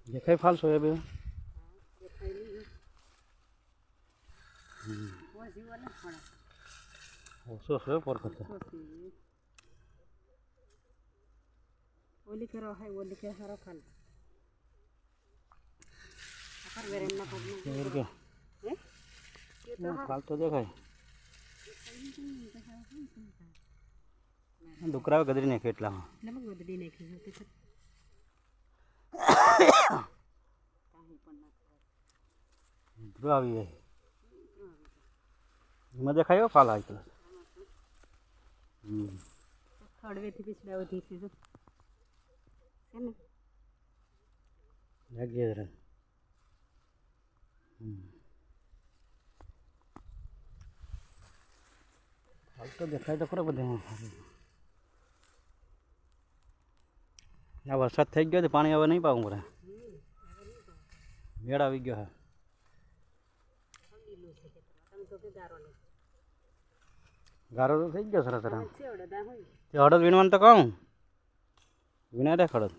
દેખાય ફાલશો એ બે ઓછો છે પર કરતા ઓલી કરો હે ઓલી કે હારો ખાન અકર વેરેન ના પગ કે હે ફાલ તો દેખાય ડુકરાવે ગદરી નાખે એટલામાં એટલે મગ ગદડી નાખી તે કાહી પણ ના જો આવી જાય એમાં દેખાયો ફાલ આવી તો ખડવેથી પીછડા વધી છે જો છે ને લાગી જરા ફાલ તો દેખાય તો ખરો બધે આ વરસાદ થઈ ગયો તો પાણી હવે નહીં પાવું પડે મેળ આવી ગયો હા ગારો તો થઈ ગયો સરસ સરસ તે હળદ વીણવાનું તો કહું વીણા રે ખડદ